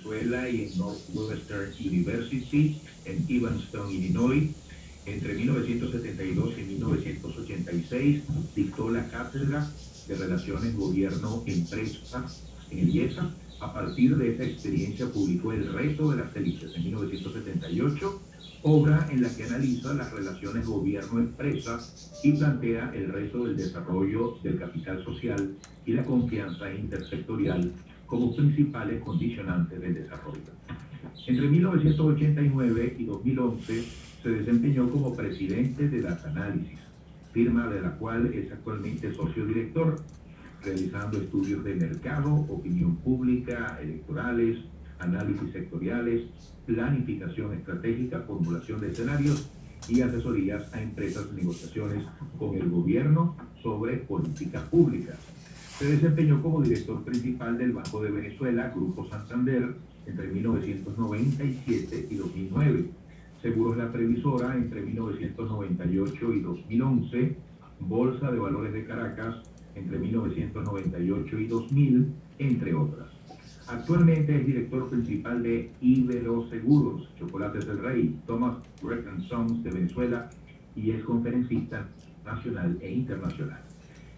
Venezuela y en Northwestern University en Evanston, Illinois. Entre 1972 y 1986 dictó la cátedra de Relaciones Gobierno-Empresa en el IESA. A partir de esa experiencia publicó El reto de las élites en 1978, obra en la que analiza las relaciones gobierno-empresa y plantea el reto del desarrollo del capital social y la confianza intersectorial como principales condicionantes del desarrollo. Entre 1989 y 2011 se desempeñó como presidente de Data Analysis, firma de la cual es actualmente socio director, realizando estudios de mercado, opinión pública, electorales, análisis sectoriales, planificación estratégica, formulación de escenarios y asesorías a empresas y negociaciones con el gobierno sobre políticas públicas. Se desempeñó como director principal del Banco de Venezuela, Grupo Santander, entre 1997 y 2009. Seguros La Previsora entre 1998 y 2011, Bolsa de Valores de Caracas entre 1998 y 2000, entre otras. Actualmente es director principal de Ibero Seguros, Chocolates del Rey, Thomas Gretchen Sons de Venezuela y es conferencista nacional e internacional.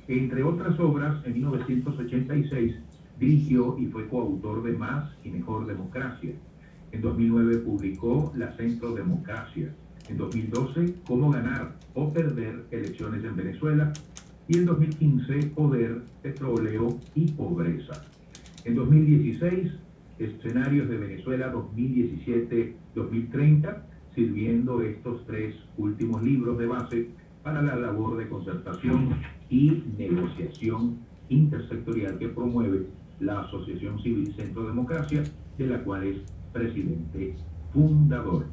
Entre otras obras, en 1986 dirigió y fue coautor de Más y Mejor Democracia. En 2009 publicó La Centro Democracia. En 2012, Cómo ganar o perder elecciones en Venezuela. Y en 2015, Poder, Petróleo y Pobreza. En 2016, Escenarios de Venezuela 2017-2030, sirviendo estos tres últimos libros de base para la labor de concertación y negociación intersectorial que promueve la Asociación Civil Centro Democracia, de la cual es presidente fundador.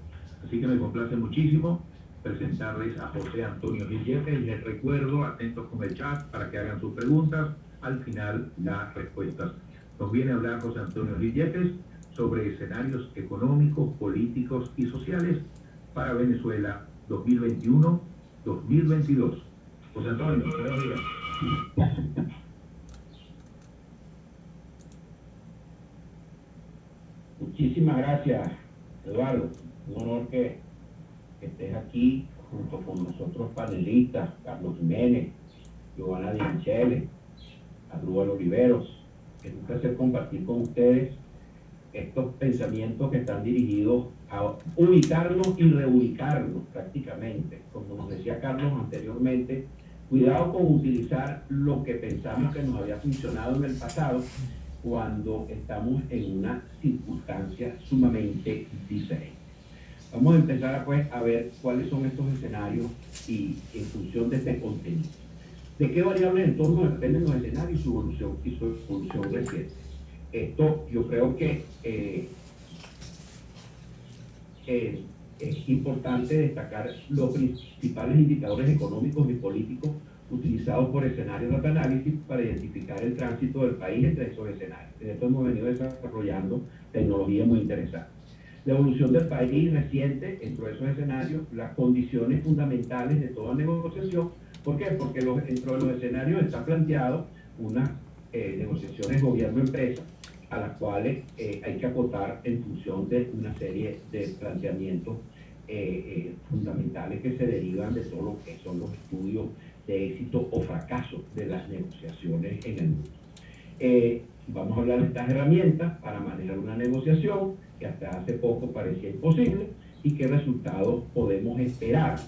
Así que me complace muchísimo presentarles a José Antonio Gil Yepes. Les recuerdo, atentos con el chat para que hagan sus preguntas, al final las respuestas. Nos viene a hablar José Antonio Gil Yepes sobre escenarios económicos, políticos y sociales para Venezuela 2021-2022. José Antonio, buenos días. Muchísimas gracias, Eduardo. Un honor que estés aquí junto con nosotros panelistas, Carlos Jiménez, Giovanna Di Michele, Adrúbal Oliveros. Es un placer compartir con ustedes estos pensamientos que están dirigidos a ubicarnos y reubicarnos prácticamente. Como nos decía Carlos anteriormente, cuidado con utilizar lo que pensamos que nos había funcionado en el pasado cuando estamos en una circunstancia sumamente diferente. Vamos a empezar pues, a ver cuáles son estos escenarios y en función de este contenido. ¿De qué variables en torno dependen los escenarios y su evolución reciente? Esto yo creo que es importante destacar los principales indicadores económicos y políticos utilizados por escenarios de análisis para identificar el tránsito del país entre esos escenarios. En esto hemos venido desarrollando tecnología muy interesante. La evolución del país reciente dentro de esos escenarios, las condiciones fundamentales de toda negociación. ¿Por qué? Porque dentro de los escenarios está planteado unas negociaciones gobierno-empresa a las cuales hay que acotar en función de una serie de planteamientos fundamentales que se derivan de todo lo que son los estudios de éxito o fracaso de las negociaciones en el mundo. Vamos a hablar de estas herramientas para manejar una negociación que hasta hace poco parecía imposible y qué resultados podemos esperar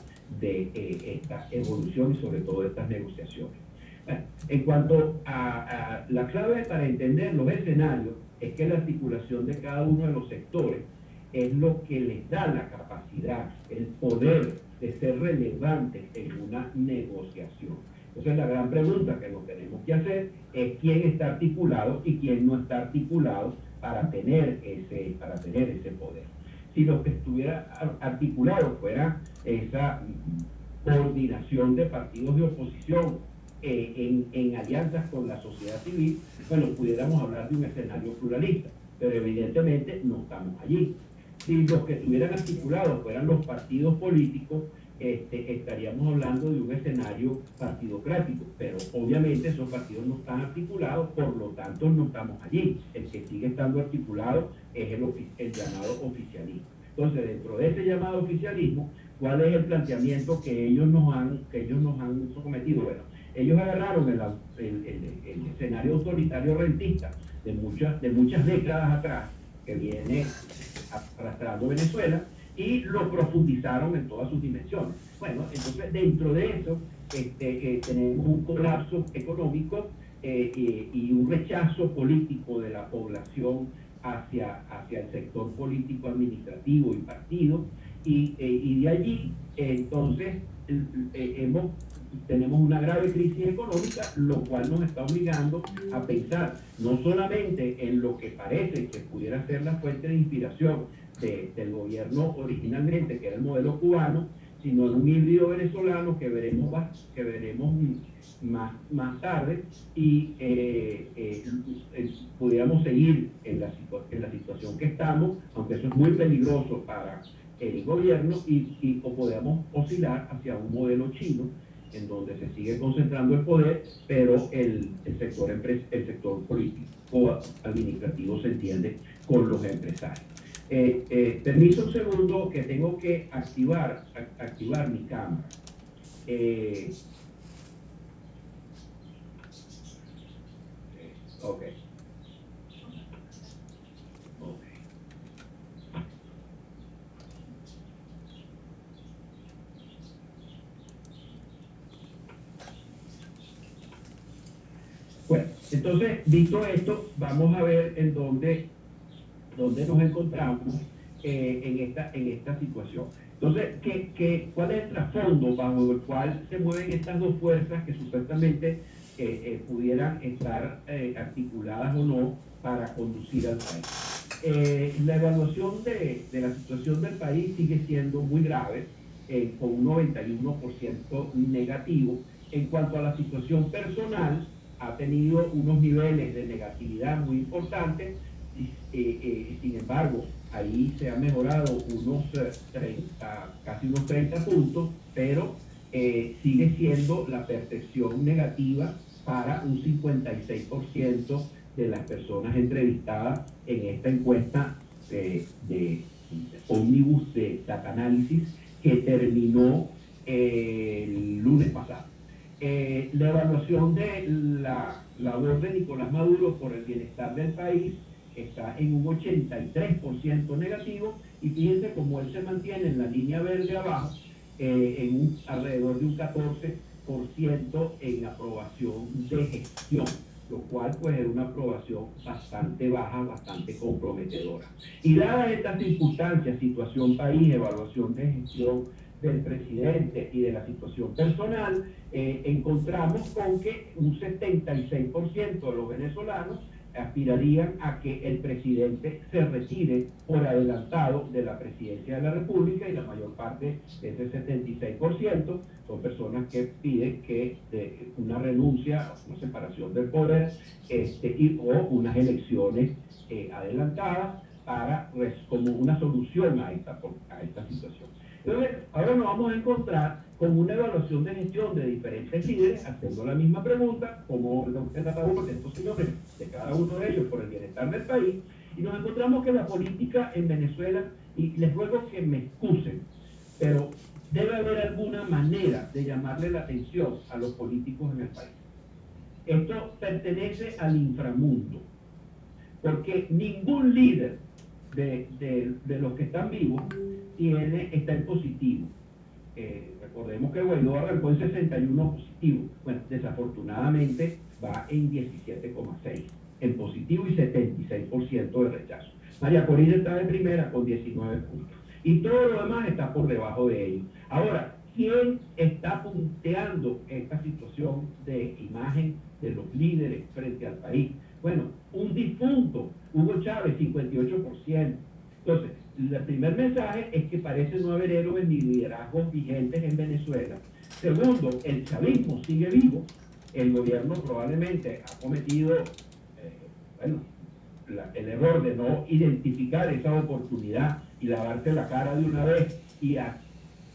de esta evolución y sobre todo de estas negociaciones. Bueno, en cuanto a la clave para entender los escenarios es que la articulación de cada uno de los sectores es lo que les da la capacidad, el poder de ser relevantes en una negociación. Entonces la gran pregunta que nos tenemos que hacer es quién está articulado y quién no está articulado para tener ese poder. Si lo que estuviera articulado fuera esa coordinación de partidos de oposición en alianzas con la sociedad civil, bueno, pudiéramos hablar de un escenario pluralista, pero evidentemente no estamos allí. Si los que estuvieran articulados fueran los partidos políticos, estaríamos hablando de un escenario partidocrático, pero obviamente esos partidos no están articulados, por lo tanto no estamos allí. El que sigue estando articulado es el llamado oficialismo. Entonces, dentro de ese llamado oficialismo, ¿cuál es el planteamiento que ellos nos han sometido? Bueno, ellos agarraron el escenario autoritario rentista de muchas décadas atrás, que viene arrastrando Venezuela, y lo profundizaron en todas sus dimensiones. Bueno, entonces dentro de eso tenemos un colapso económico y un rechazo político de la población hacia el sector político, administrativo y partido, y de allí entonces tenemos una grave crisis económica, lo cual nos está obligando a pensar no solamente en lo que parece que pudiera ser la fuente de inspiración del gobierno originalmente, que era el modelo cubano, sino en un híbrido venezolano que veremos más tarde, y pudiéramos seguir en la situación que estamos, aunque eso es muy peligroso para el gobierno, o podemos oscilar hacia un modelo chino, en donde se sigue concentrando el poder, pero el sector político administrativo se entiende con los empresarios. Permiso un segundo, que tengo que activar mi cámara. Ok. Bueno, entonces, visto esto, vamos a ver en dónde nos encontramos en esta situación. Entonces, ¿cuál es el trasfondo bajo el cual se mueven estas dos fuerzas que supuestamente pudieran estar articuladas o no para conducir al país? La evaluación de la situación del país sigue siendo muy grave, con un 91% negativo. En cuanto a la situación personal, ha tenido unos niveles de negatividad muy importantes. Sin embargo, ahí se ha mejorado casi unos 30 puntos, pero sigue siendo la percepción negativa para un 56% de las personas entrevistadas en esta encuesta de Omnibus de Data Analysis, que terminó el lunes pasado. La evaluación de la labor de Nicolás Maduro por el bienestar del país está en un 83% negativo, y fíjense cómo él se mantiene en la línea verde abajo, alrededor de un 14% en aprobación de gestión, lo cual pues es una aprobación bastante baja, bastante comprometedora. Y dadas estas circunstancias, situación país, evaluación de gestión del presidente y de la situación personal, encontramos con que un 76% de los venezolanos aspirarían a que el presidente se retire por adelantado de la presidencia de la República, y la mayor parte de ese 76% son personas que piden una renuncia, una separación del poder, o unas elecciones adelantadas como una solución a esta situación. Entonces, ahora nos vamos a encontrar con una evaluación de gestión de diferentes líderes, haciendo la misma pregunta, como lo que tratamos de estos señores, de cada uno de ellos por el bienestar del país, y nos encontramos que la política en Venezuela, y les ruego que me excusen, pero debe haber alguna manera de llamarle la atención a los políticos en el país. Esto pertenece al inframundo, porque ningún líder de los que están vivos está en positivo. Recordemos que Guaidó arrancó en 61 positivo. Bueno, desafortunadamente va en 17,6 en positivo y 76% de rechazo. María Corina está de primera con 19 puntos. Y todo lo demás está por debajo de ellos. Ahora, ¿quién está punteando esta situación de imagen de los líderes frente al país? Bueno, un difunto, Hugo Chávez, 58%. Entonces, el primer mensaje es que parece no haber héroes ni liderazgos vigentes en Venezuela. Segundo, el chavismo sigue vivo. El gobierno probablemente ha cometido el error de no identificar esa oportunidad y lavarse la cara de una vez, y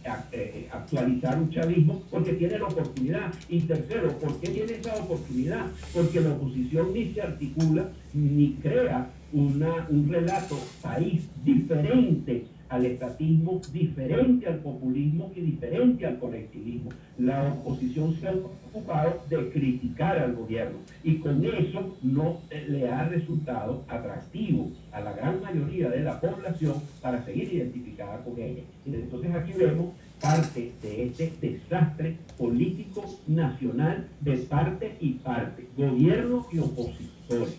actualizar un chavismo, porque tiene la oportunidad. Y tercero, ¿por qué tiene esa oportunidad? Porque la oposición ni se articula ni crea un relato país diferente al estatismo, diferente al populismo y diferente al colectivismo. La oposición se ha ocupado de criticar al gobierno y con eso no le ha resultado atractivo a la gran mayoría de la población para seguir identificada con ella. Entonces aquí vemos parte de este desastre político nacional de parte y parte, gobierno y opositores.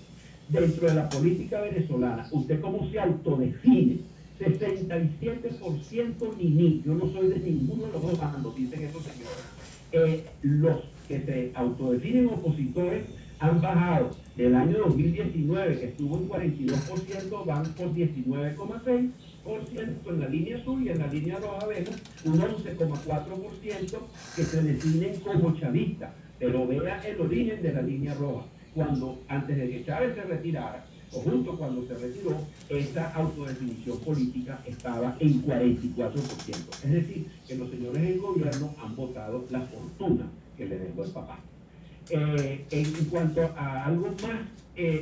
Dentro de la política venezolana, ¿usted cómo se autodefine? 67% ni. Yo no soy de ninguno de los dos bandos, dicen esos señores. Los que se autodefinen opositores han bajado del año 2019, que estuvo en 42%, van por 19,6% en la línea azul, y en la línea roja vemos un 11,4% que se definen como chavistas. Pero vea el origen de la línea roja. Cuando antes de que Chávez se retirara, o justo cuando se retiró, esa autodefinición política estaba en 44%. Es decir, que los señores del gobierno han votado la fortuna que le dejó el papá. En cuanto a algo más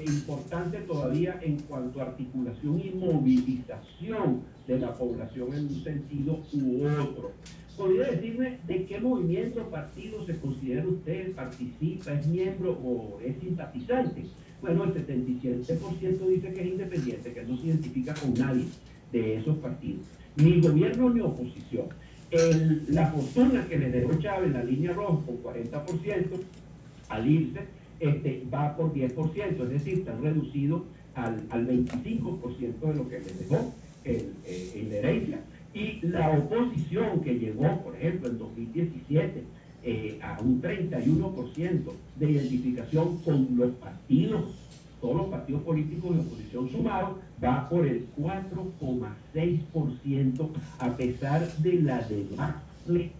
importante todavía, en cuanto a articulación y movilización de la población en un sentido u otro, ¿podría decirme de qué movimiento o partido se considera usted, participa, es miembro o es simpatizante? Bueno, el 77% dice que es independiente, que no se identifica con nadie de esos partidos, ni gobierno ni oposición. La fortuna que le dejó Chávez en la línea roja con 40%, al irse, va por 10%, es decir, están reducidos al 25% de lo que les dejó en herencia. Y la oposición que llegó, por ejemplo, en 2017 a un 31% de identificación con los partidos, todos los partidos políticos de oposición sumados, va por el 4,6%, a pesar de la debacle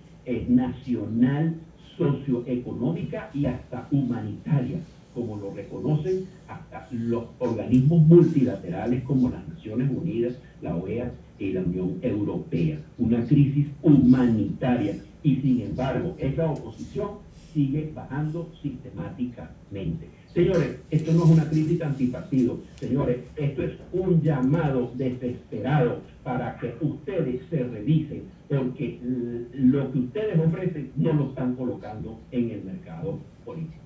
nacional, socioeconómica y hasta humanitaria, como lo reconocen hasta los organismos multilaterales como las Naciones Unidas, la OEA y la Unión Europea. Una crisis humanitaria, y sin embargo esa oposición sigue bajando sistemáticamente. Señores, esto no es una crítica antipartido, señores, esto es un llamado desesperado para que ustedes se revisen, porque lo que ustedes ofrecen no lo están colocando en el mercado político.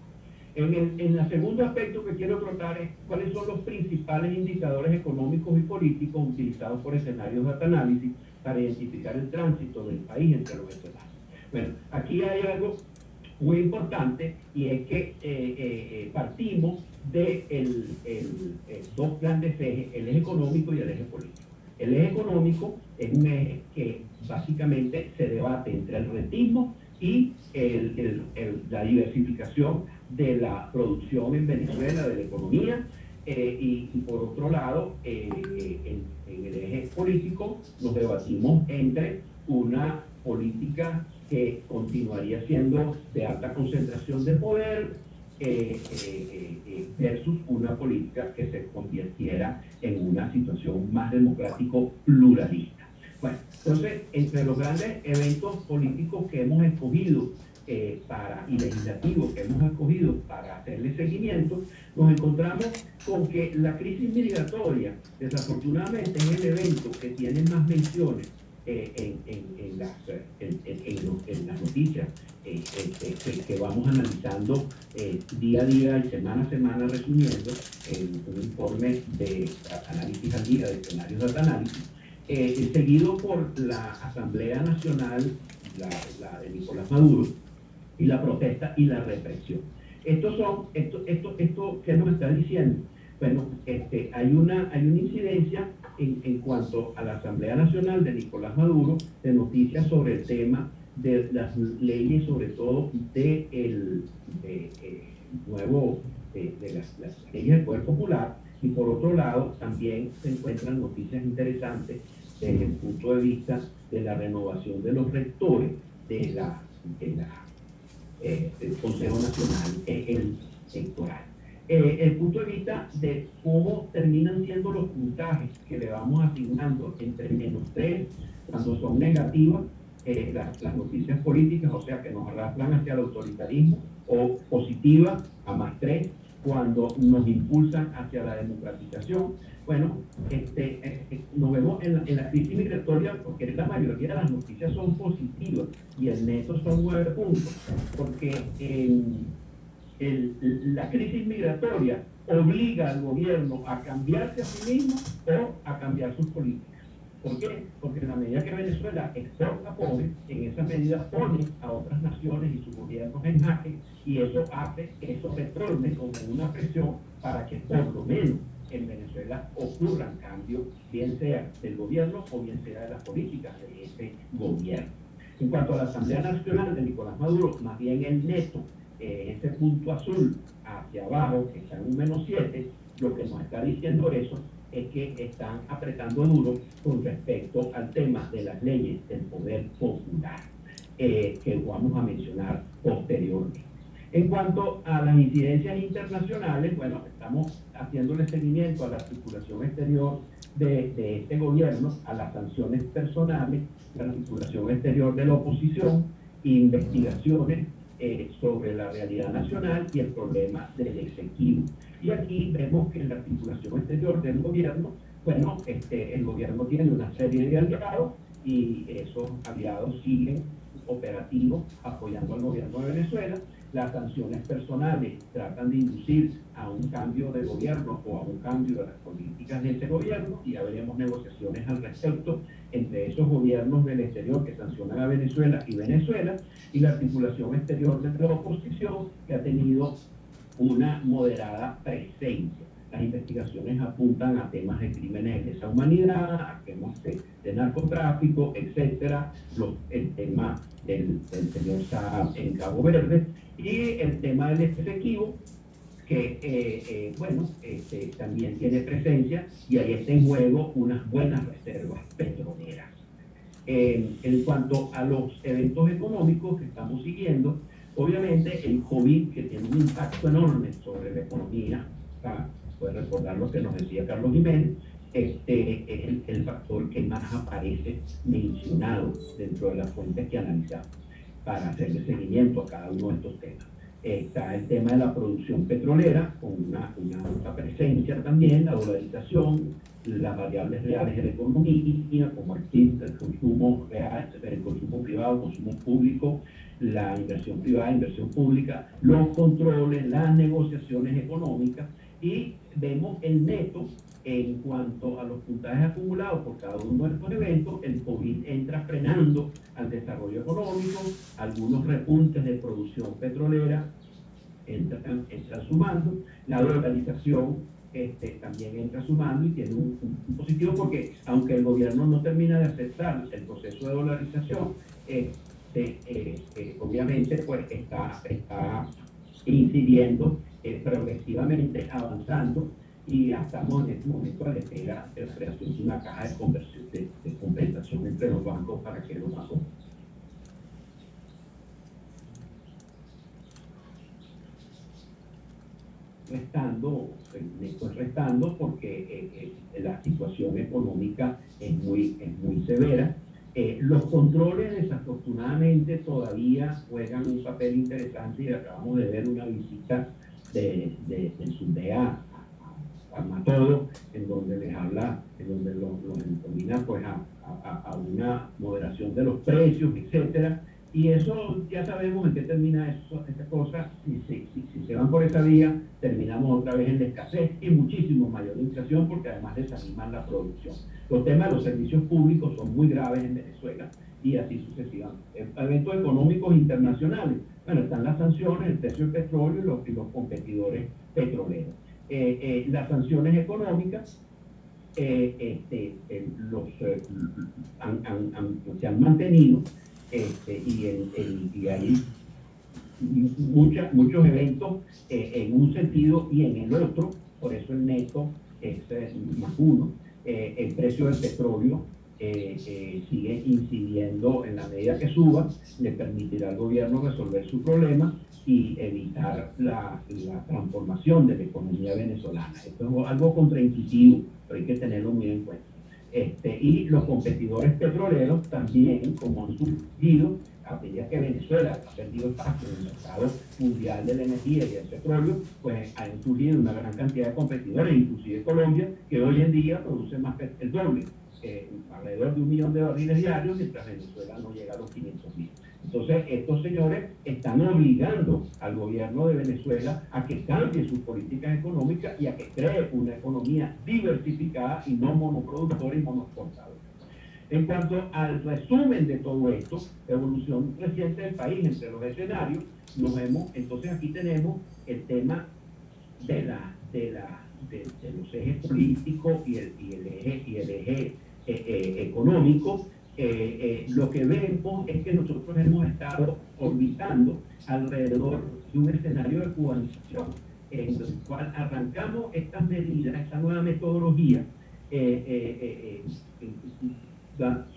En el segundo aspecto que quiero tratar es cuáles son los principales indicadores económicos y políticos utilizados por escenarios de análisis para identificar el tránsito del país entre los escenarios. Bueno, aquí hay algo muy importante, y es que partimos de dos grandes ejes, el eje económico y el eje político. El eje económico es un eje que básicamente se debate entre el rentismo y la diversificación de la producción en Venezuela, de la economía, y por otro lado, en el eje político nos debatimos entre una política que continuaría siendo de alta concentración de poder versus una política que se convirtiera en una situación más democrático pluralista. Bueno, entonces, entre los grandes eventos políticos que hemos escogido y legislativos que hemos escogido para hacerle seguimiento, nos encontramos con que la crisis migratoria, desafortunadamente, es el evento que tiene más menciones en las noticias que vamos analizando día a día y semana a semana, resumiendo un informe de análisis al día, de escenarios de análisis, seguido por la Asamblea Nacional, la de Nicolás Maduro, y la protesta y la represión. Esto ¿qué nos está diciendo? Bueno, hay una incidencia en cuanto a la Asamblea Nacional de Nicolás Maduro, de noticias sobre el tema de las leyes, sobre todo de las leyes del Poder Popular, y por otro lado también se encuentran noticias interesantes desde el punto de vista de la renovación de los rectores del Consejo Nacional Electoral. El punto de vista de cómo terminan siendo los puntajes que le vamos asignando entre -3 cuando son negativas, las noticias políticas, o sea, que nos arrastran hacia el autoritarismo, o positivas, a +3, cuando nos impulsan hacia la democratización. Bueno, nos vemos en la crisis migratoria porque la mayoría de las noticias son positivas y el neto son 9 puntos, porque la crisis migratoria obliga al gobierno a cambiarse a sí mismo o a cambiar sus políticas. ¿Por qué? Porque en la medida que Venezuela exporta pobres, en esa medida pone a otras naciones y sus gobiernos en jaque, y eso hace que eso retorne como una presión para que por lo menos en Venezuela ocurran cambios, bien sea del gobierno o bien sea de las políticas de ese gobierno. En cuanto a la Asamblea Nacional de Nicolás Maduro, más bien el neto, ese punto azul hacia abajo, que está en un -7, lo que nos está diciendo eso es que están apretando duro con respecto al tema de las leyes del poder popular, que vamos a mencionar posteriormente. En cuanto a las incidencias internacionales, bueno, estamos haciéndole seguimiento a la articulación exterior de este gobierno, a las sanciones personales, la articulación exterior de la oposición, investigaciones sobre la realidad nacional y el problema del exequivo. Y aquí vemos que en la articulación exterior del gobierno, bueno, el gobierno tiene una serie de aliados y esos aliados siguen operativos apoyando al gobierno de Venezuela. Las sanciones personales tratan de inducir a un cambio de gobierno o a un cambio de las políticas de ese gobierno, y ya veremos negociaciones al respecto entre esos gobiernos del exterior que sancionan a Venezuela y la articulación exterior de la oposición, que ha tenido una moderada presencia. Las investigaciones apuntan a temas de crímenes de lesa humanidad, a temas de narcotráfico, etcétera, el tema del señor Saab en Cabo Verde y el tema del exequivo, que bueno, también tiene presencia, y ahí está en juego unas buenas reservas petroleras. En cuanto a los eventos económicos que estamos siguiendo, obviamente el COVID, que tiene un impacto enorme sobre la economía, puede recordar lo que nos decía Carlos Jiménez, es el factor que más aparece mencionado dentro de las fuentes que analizamos para hacerle seguimiento a cada uno de estos temas. Está el tema de la producción petrolera, con una alta presencia también, la dolarización, las variables reales de la economía, como el consumo real, el consumo privado, el consumo público, la inversión privada, inversión pública, los controles, las negociaciones económicas, y vemos el neto en cuanto a los puntajes acumulados por cada uno de estos eventos. El COVID entra frenando al desarrollo económico, algunos repuntes de producción petrolera entran sumando, la dolarización también entra sumando y tiene un positivo, porque aunque el gobierno no termina de aceptar el proceso de dolarización, obviamente pues está incidiendo progresivamente, avanzando, y ya estamos en este momento a la espera de la creación de una caja de compensación entre los bancos para que los bancos restando porque la situación económica es muy severa. Los controles, desafortunadamente, todavía juegan un papel interesante, y acabamos de ver una visita del SUNDEA a Matodo, en donde les habla, en donde los encamina pues a una moderación de los precios, etcétera. Y eso ya sabemos en qué termina esta cosa. Si se van por esa vía, terminamos otra vez en la escasez y muchísimo mayor inflación, porque además desaniman la producción. Los temas de los servicios públicos son muy graves en Venezuela, y así sucesivamente. Eventos económicos internacionales, bueno, están las sanciones, el precio del petróleo y los competidores petroleros. Las sanciones económicas se han mantenido, y hay muchos eventos en un sentido y en el otro, por eso el neto es +1. El precio del petróleo sigue incidiendo, en la medida que suba, le permitirá al gobierno resolver su problema y evitar la transformación de la economía venezolana. Esto es algo contraintuitivo, pero hay que tenerlo muy en cuenta. Y los competidores petroleros también, como han surgido, a medida que Venezuela ha perdido espacio en el mercado mundial de la energía y del petróleo, pues han surgido una gran cantidad de competidores, inclusive Colombia, que hoy en día produce más el doble, alrededor de 1 millón de barriles diarios, mientras Venezuela no llega a los 500.000. Entonces, estos señores están obligando al gobierno de Venezuela a que cambie sus políticas económicas y a que cree una economía diversificada y no monoproductora y monoexportadora. En cuanto al resumen de todo esto, evolución reciente del país entre los escenarios, nos vemos, entonces aquí tenemos el tema de los ejes políticos y el eje económico. Lo que vemos es que nosotros hemos estado orbitando alrededor de un escenario de cubanización, en el cual arrancamos estas medidas, esta nueva metodología,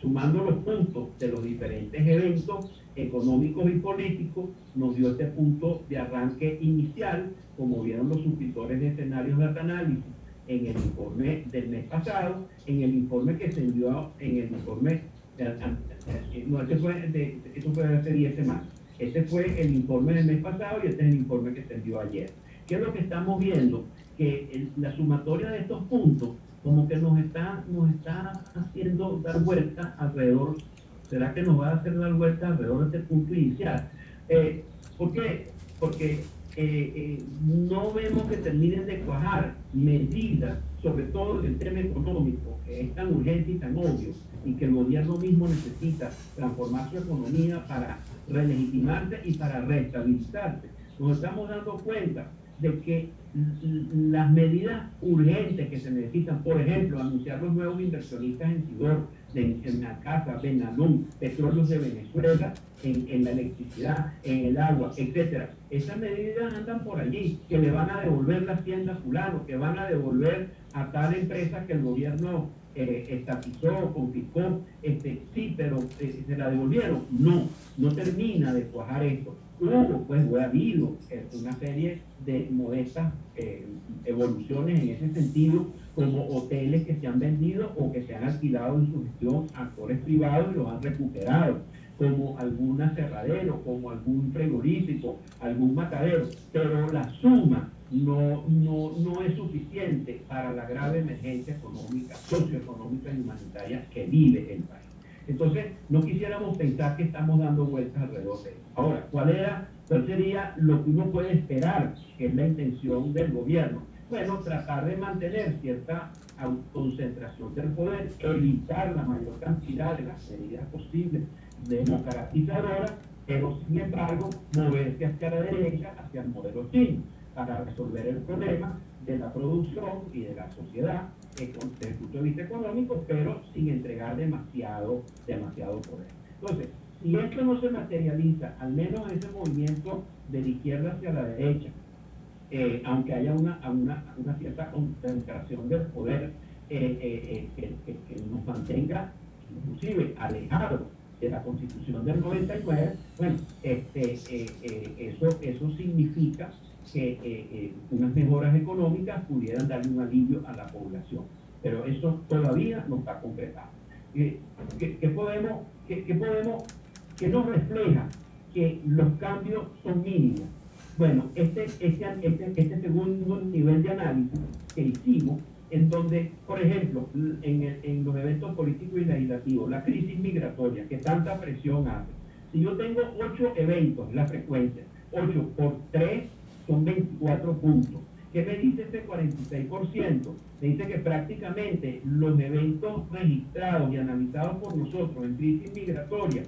sumando los puntos de los diferentes eventos económicos y políticos, nos dio este punto de arranque inicial, como vieron los suscriptores de escenarios de análisis en el informe del mes pasado, en el informe que se envió, en el informe, no, eso fue hace 10 semanas. Este fue el informe del mes pasado y este es el informe que se envió ayer. ¿Qué es lo que estamos viendo? Que la sumatoria de estos puntos como que nos está haciendo dar vuelta alrededor. ¿Será que nos va a hacer dar vuelta alrededor de este punto inicial? ¿Por qué? Porque no vemos que terminen de cuajar medidas, sobre todo en el tema económico, que es tan urgente y tan obvio, y que el gobierno mismo necesita transformar su economía para relegitimarse y para reestabilizarse. Nos estamos dando cuenta de que las medidas urgentes que se necesitan, por ejemplo, anunciar los nuevos inversionistas en Sidor, en Acasa, Benalún, Petróleos de Venezuela, en la electricidad, en el agua, etcétera. Esas medidas andan por allí, que le van a devolver la hacienda a fulano, que van a devolver a tal empresa que el gobierno estatizó, confiscó, sí, pero se la devolvieron. No termina de cuajar esto. Hubo, pues, ha habido una serie de modestas evoluciones en ese sentido, como hoteles que se han vendido o que se han alquilado en su gestión a actores privados y los han recuperado, como algún aserradero, como algún frigorífico, algún matadero, pero la suma no es suficiente para la grave emergencia económica, socioeconómica y humanitaria que vive el país. Entonces, no quisiéramos pensar que estamos dando vueltas alrededor de eso. Ahora, ¿cuál sería lo que uno puede esperar, que es la intención del gobierno? Bueno, tratar de mantener cierta concentración del poder, evitar la mayor cantidad de las medidas posibles democratizadoras, pero sin embargo, moverse hacia la derecha, hacia el modelo chino, para resolver el problema de la producción y de la sociedad desde el punto de vista económico, pero sin entregar demasiado poder. Entonces, si esto no se materializa, al menos ese movimiento de la izquierda hacia la derecha, aunque haya una cierta concentración del poder que nos mantenga inclusive alejados de la Constitución del 99, bueno, eso significa que unas mejoras económicas pudieran darle un alivio a la población. Pero eso todavía no está concretado. ¿Qué nos refleja que los cambios son mínimos? Bueno, este segundo nivel de análisis que hicimos, en donde, por ejemplo, en los eventos políticos y legislativos, la crisis migratoria, que tanta presión hace. Si yo tengo 8 eventos, la frecuencia, 8 por 3 son 24 puntos. ¿Qué me dice ese 46%? Me dice que prácticamente los eventos registrados y analizados por nosotros en crisis migratoria,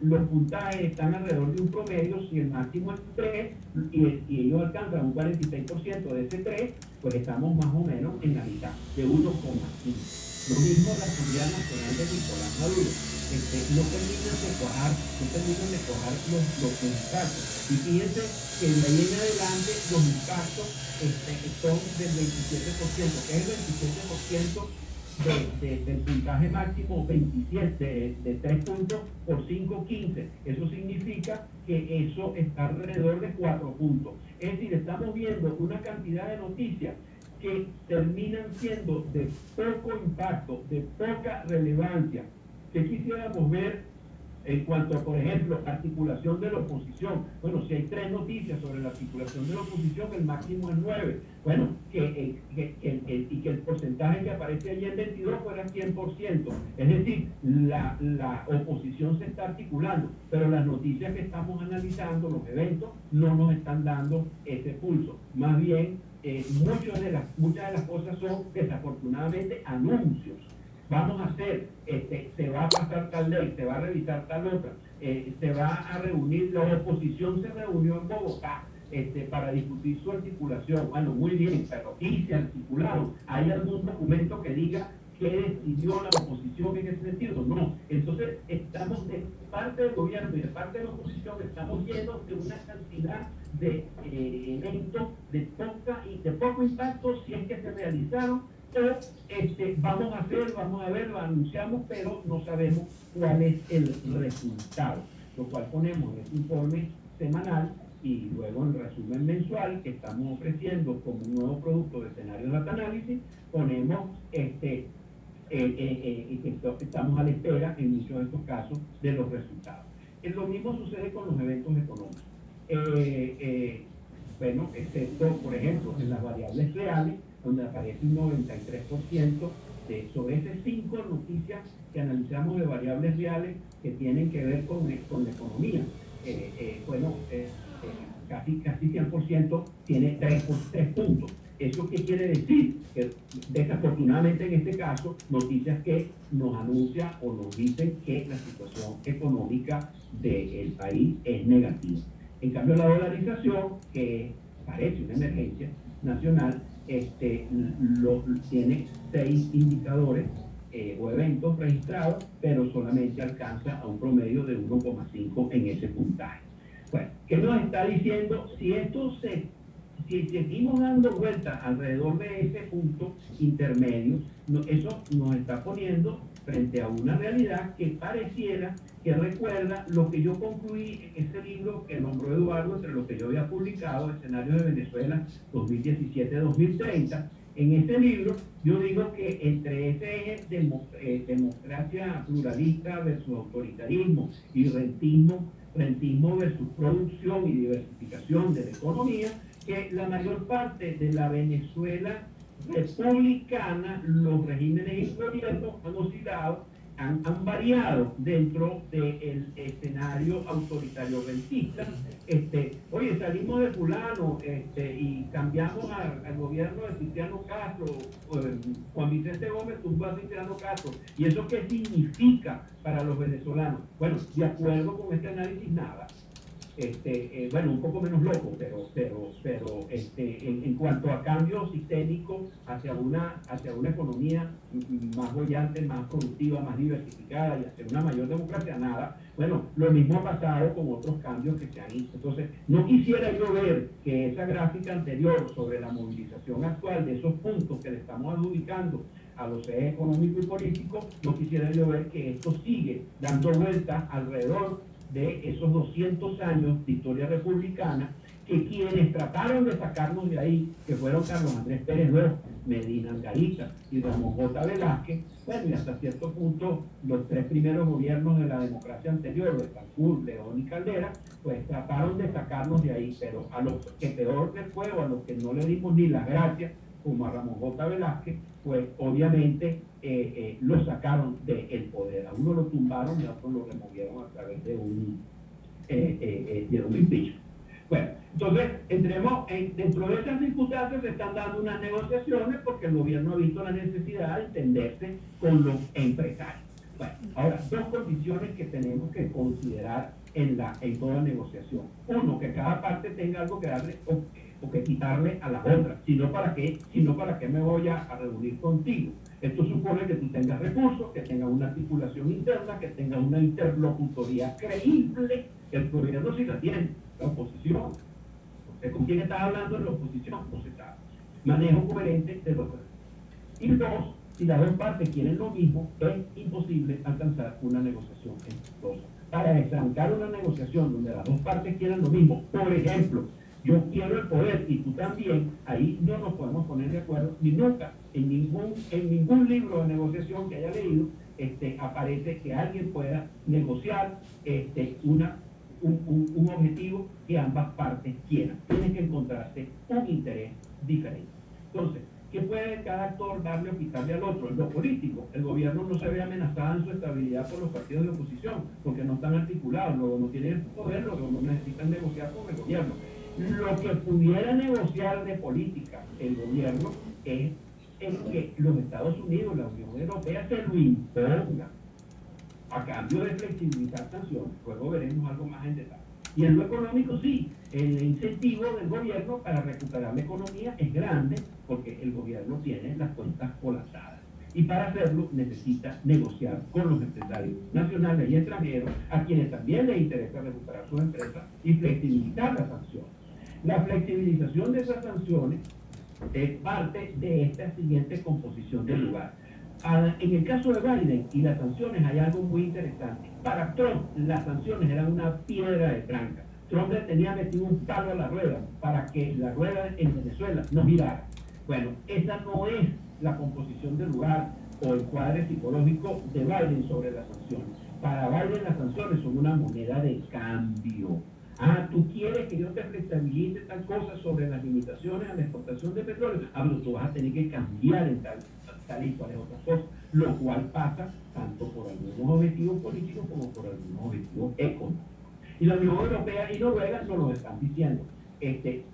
los puntajes están alrededor de un promedio. Si el máximo es 3 y ellos alcanzan un 46% de ese 3, pues estamos más o menos en la mitad, de 1,5. Lo mismo la Seguridad Nacional de Nicolás Maduro. No terminan de cuajar los impactos. Y fíjense que de ahí en adelante los impactos son del 27%, que es el 27% del puntaje máximo 27, de 3 puntos por 5, 15. Eso significa que eso está alrededor de 4 puntos. Es decir, estamos viendo una cantidad de noticias que terminan siendo de poco impacto, de poca relevancia, que quisiéramos ver en cuanto a, por ejemplo, articulación de la oposición. Bueno, si hay 3 noticias sobre la articulación de la oposición, el máximo es 9. Bueno, y que el porcentaje que aparece allí en 22 fuera 100%. Es decir, la oposición se está articulando, pero las noticias que estamos analizando, los eventos, no nos están dando ese pulso. Más bien, muchas de las cosas son, desafortunadamente, anuncios. Vamos a hacer, se va a pasar tal ley, se va a revisar tal otra, se va a reunir, la oposición se reunió en Bogotá para discutir su articulación. Bueno, muy bien, pero ¿y se articularon? ¿Hay algún documento que diga qué decidió la oposición en ese sentido? No. Entonces, estamos de parte del gobierno y de parte de la oposición, estamos llenos de una cantidad de eventos de poco impacto, si es que se realizaron, o vamos a hacer, vamos a ver, lo anunciamos, pero no sabemos cuál es el resultado, lo cual ponemos en este informe semanal y luego en resumen mensual que estamos ofreciendo como un nuevo producto de escenario data análisis, ponemos estamos a la espera en muchos de estos casos de los resultados. Lo mismo sucede con los eventos económicos. Bueno, excepto, por ejemplo, en las variables reales, donde aparece un 93% sobre esas 5 noticias que analizamos de variables reales que tienen que ver con la economía. Casi 100% tiene 3 puntos. ¿Eso qué quiere decir? Que desafortunadamente en este caso, noticias que nos anuncian o nos dicen que la situación económica del país es negativa. En cambio, la dolarización, que parece una emergencia nacional, tiene 6 indicadores o eventos registrados, pero solamente alcanza a un promedio de 1,5 en ese puntaje. Bueno, ¿qué nos está diciendo? Si seguimos dando vueltas alrededor de ese punto intermedio, eso nos está poniendo frente a una realidad que pareciera que recuerda lo que yo concluí en ese libro que nombró Eduardo, entre lo que yo había publicado, Escenarios de Venezuela 2017-2030. En ese libro yo digo que entre ese eje democracia pluralista versus autoritarismo y rentismo versus producción y diversificación de la economía, que la mayor parte de la Venezuela republicana, los regímenes y gobiernos han oscilado, han variado dentro del escenario autoritario rentista. Oye, salimos de fulano y cambiamos al gobierno de Cristiano Castro, Juan Vicente Gómez tumbó a Cristiano Castro. ¿Y eso qué significa para los venezolanos? Bueno, de acuerdo con este análisis, nada. Bueno, un poco menos loco, pero en cuanto a cambios sistémicos hacia una economía más bollante, más productiva, más diversificada y hacia una mayor democracia, nada. Bueno, lo mismo ha pasado con otros cambios que se han hecho. Entonces, no quisiera yo ver que esa gráfica anterior sobre la movilización actual de esos puntos que le estamos adjudicando a los ejes económicos y políticos, no quisiera yo ver que esto sigue dando vueltas alrededor de esos 200 años de historia republicana, que quienes trataron de sacarnos de ahí, que fueron Carlos Andrés Pérez López, Medina Angarita y Ramón J. Velázquez, bueno, y hasta cierto punto los 3 primeros gobiernos de la democracia anterior, de Betancourt, León y Caldera, pues trataron de sacarnos de ahí, pero a los que peor les fue, o a los que no le dimos ni las gracias, como a Ramón J. Velázquez, pues obviamente lo sacaron del poder. A uno lo tumbaron y a otro lo removieron a través de un impeachment. Bueno, entonces, dentro de esas circunstancias se están dando unas negociaciones porque el gobierno ha visto la necesidad de entenderse con los empresarios. Bueno, ahora, 2 condiciones que tenemos que considerar en toda negociación. Uno, que cada parte tenga algo que darle o que quitarle a la otra, sino para qué me voy a reunir contigo. Esto supone que tú tengas recursos, que tengas una articulación interna, que tengas una interlocutoría creíble. El gobierno sí la tiene, la oposición. ¿Con quién estás hablando en la oposición? No se sabe. Manejo coherente de los dos. Y 2, si las 2 partes quieren lo mismo, es imposible alcanzar una negociación exitosa. Para estancar una negociación donde las 2 partes quieran lo mismo, por ejemplo, yo quiero el poder y tú también, ahí no nos podemos poner de acuerdo, ni nunca, en ningún libro de negociación que haya leído, aparece que alguien pueda negociar un objetivo que ambas partes quieran. Tienen que encontrarse un interés diferente. Entonces, ¿qué puede cada actor darle o quitarle al otro? En lo político, el gobierno no se ve amenazado en su estabilidad por los partidos de oposición, porque no están articulados, luego no tienen el poder, luego no necesitan negociar con el gobierno. Lo que pudiera negociar de política el gobierno es que los Estados Unidos, la Unión Europea, se lo impongan a cambio de flexibilizar sanciones. Luego veremos algo más en detalle. Y en lo económico, sí, el incentivo del gobierno para recuperar la economía es grande porque el gobierno tiene las cuentas colapsadas. Y para hacerlo necesita negociar con los empresarios nacionales y extranjeros, a quienes también les interesa recuperar sus empresas y flexibilizar las sanciones. La flexibilización de esas sanciones es parte de esta siguiente composición del lugar. En el caso de Biden y las sanciones hay algo muy interesante. Para Trump las sanciones eran una piedra de tranca. Trump le tenía metido un palo a la rueda para que la rueda en Venezuela no girara. Bueno, esa no es la composición del lugar o el cuadro psicológico de Biden sobre las sanciones. Para Biden las sanciones son una moneda de cambio. Tú quieres que yo te flexibilice tal cosa sobre las limitaciones a la exportación de petróleo. Pero tú vas a tener que cambiar en tal y cuáles otras cosas, lo cual pasa tanto por algunos objetivos políticos como por algunos objetivos económicos. Y la Unión Europea y Noruega nos lo están diciendo.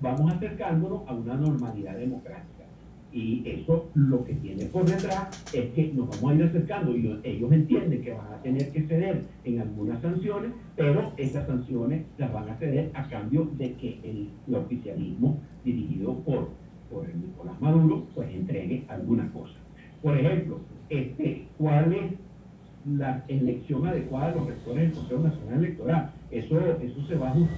Vamos acercándonos a una normalidad democrática. Y eso lo que tiene por detrás es que nos vamos a ir acercando y ellos entienden que van a tener que ceder en algunas sanciones, pero esas sanciones las van a ceder a cambio de que el oficialismo dirigido por el Nicolás Maduro pues entregue alguna cosa. Por ejemplo, ¿cuál es la elección adecuada de los rectores del Consejo Nacional Electoral? Eso se va a ajustar